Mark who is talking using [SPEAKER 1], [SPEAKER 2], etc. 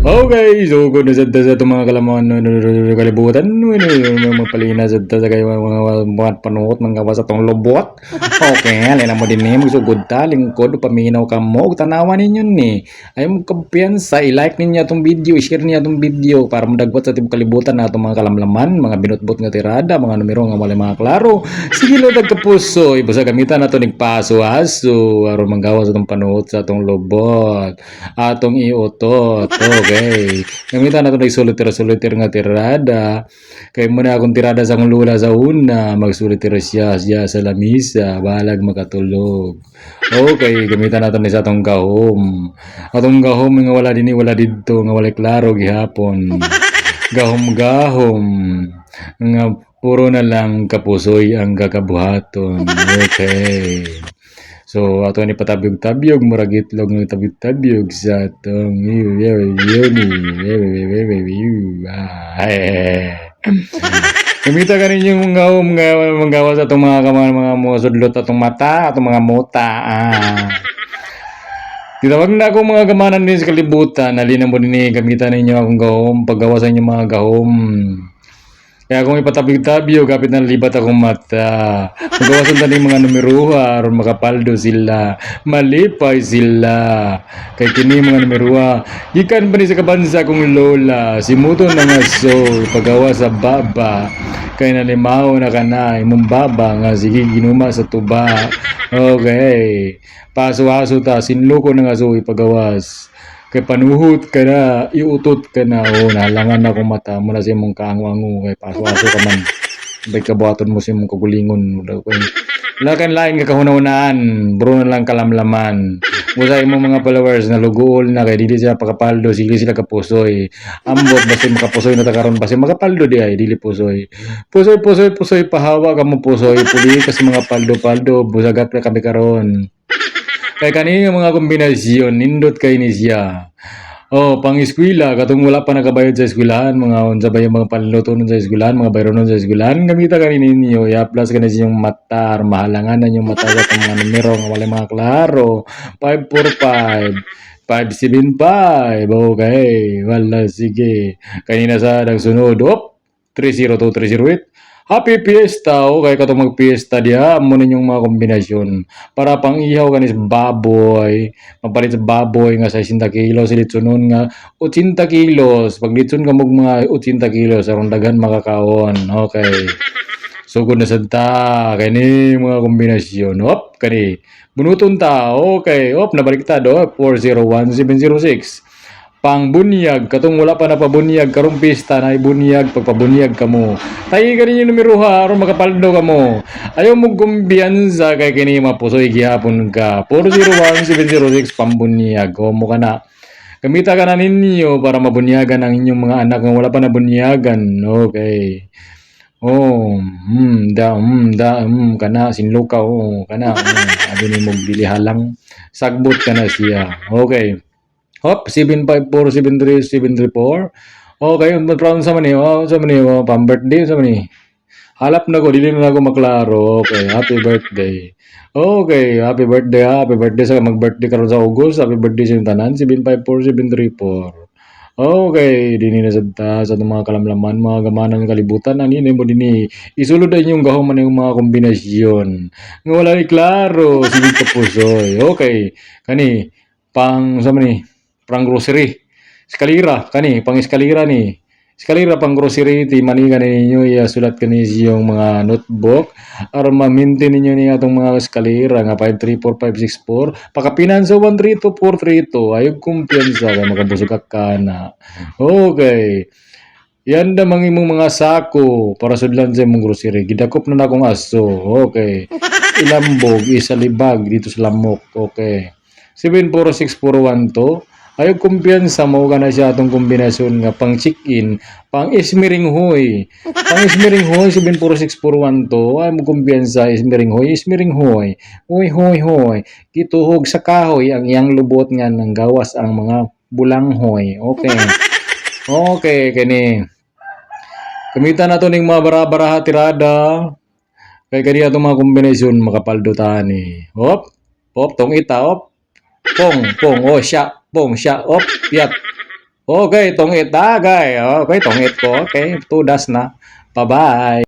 [SPEAKER 1] Okay, so kung nasa sa itong mga kalaman kalibutan, magpalina sa kayo mga panuot ng gawas atong lubot. Okay, alin mo din ni magsugod ta lingkod paminaw ka mo tanawan ninyo ni. Ay mo kumpiyansa i-like ninyo atong video, i-share niyo atong video para madagwat sa atong kalibutan na atong mga kalamlaman, mga binutbot nga tirada, mga numero nga wala mga klaro. Sige lo kapuso, ibasa gamitan nato ning paso-aso aron manggawas atong panuot sa atong lubot atong iutot. Okay. Gamitan nato nagsuliter-suliter nga tirada. Kay muna akong tirada sa akong lula sa una, magsuliter siya sa lamisa, balag makatulog. Okay, gamitan nato ni sa atong gahom. Atong gahom nga wala dinhi wala didto nga wala klaro gihapon. Gahom-gahom nga puro na lang kapusoy ang kakabuhaton. Okay. So ato ni patabyog-tabyog murag itlog ng tabyog-tabyog sa atong Kumita ka rin yung mga manggawa sa itong mga sudlot atong mata, atong mga muta. Titawag na ako mga gamanan din sa kalibutan. Halina mo din gamitan ninyo akong gahom. Paggawa sa inyo mga gahom. Kaya kung ipatabig-tabyo, kapit na libat akong mata. Magawasan tani mga numeruha, aron makapaldo sila. Malipay sila. Kay kini mga numeruha. Gikan pa ni sa kabansa kong lola. Si Muto na nga so, pagawa sa baba. Kay nalimaw na ka na, imong baba nga, sige ginuma sa tuba. Okay. Paso-aso ta, sinlo ko na nga so, ipagawas. Kay panuhot ka na, iutot ka na, nalangan na akong mata mo na siya mong kaango-ango, kay paso-aso ka man. Bay kabuhaton mo siya mong kagulingon. Wala kang lain ka kahuna-hunaan, bro na lang kalamlaman. Musay mo mga followers na lugool na kay dili sila pakapaldo, sila sila kapusoy. Ambot basta makapusoy na takaron basta makapaldo di ay dili pusoy. Pusoy pahawa ka mo pusoy, puli ka sa mga paldo-paldo, busagat na kami karon. Kay kanina mga kombinasyon, nindot kay ni siya. Oh, pang eskwela, katong wala pa nakabayad sa eskwelahan, mga unsa ba yung mga panluto nun sa eskwelahan, mga bayro nun sa eskwelahan, gamita ka rin ninyo, i-plus ka na siyang mata, mahalangan na yung mata sa mga numero, nga wala mga klaro, 545, 575, okay, wala, sige. Kanina sa nagsunod, 302, 308, Happy Fiesta, okay ka to mag-fiesta diha, amo ninyong mga kombinasyon. Para pang ihaw kanis baboy, mapalit sa baboy nga 60 kilos, litsunon nga 80 kilos. Pag litson ka mog mga 80 kilos, aron daghan makakaon. Okay. Sugod na sad ta, kani mga kombinasyon. Kani. Bunuton ta, okay. Nabaliktad, 401706 pang bunyag katong wala pa na pabunyag karong pista na ibunyag pagpabunyag kamo tayo ganin yung numero ha aron makapaldo kamo ayaw mo kumbiyansa kay kini mapusoy gihapon ka 401706 pambunyag o mo kana gamita ka na ninyo para mabunyagan ang inyong mga anak nga wala pa nabunyagan okay kana sinlukaw kana abi ni mong bilihalang sagbot kana siya okay 754-73734. Okay, from sa mani, pang birthday sa mani. Halap na ko, dili na ako maklaro. Okay, happy birthday. Okay, happy birthday sa mag-birthday karon sa August. Happy birthday sa tanan 754-734. Okay, dini na sa mga kalamlaman, mga gamanan ng kalibutan, ani mo dini. Isulod na inyong gahuman ng mga kombinasyon. Nga wala ni klaro, sige ka pusoy. Okay, kani, pang sa mani, pang grocery. Eskalira, kani, pang eskalira ni. Eskalira pang grocery, ti maniga ninyo, sulat kani yung mga notebook, aron ma-maintain ninyo ni atong mga eskalira, nga 534564, pakapinan sa 132432, ayog kumpiyansa, kaya makabusog ka na. Okay. Yan na mga imong mga sako para sudlan sa imong grocery. Gidakop na akong aso. Okay. Ilambog, isalibag dito sa lamok. Okay. 74612. Ayaw kumpiyansa mo ka na siya atong kombinasyon nga pang check-in, pang ismiring hoy. Pang ismiring hoy 74612. Ayaw mo kumpiyansa ismiring hoy. Hoy. Gituhog sa kahoy ang iyang lubot nga nang gawas ang mga bulanghoy. Okay. Okay, kani. Kamita na to ning mga bara-baraha tirada. Kay kani atong mga kombinasyon makapaldo tani. Tong ita, pong, siya, pong, siya, piyat. Okay, tungit agay. Okay, tungit ko. Okay, tudas na. Bye-bye.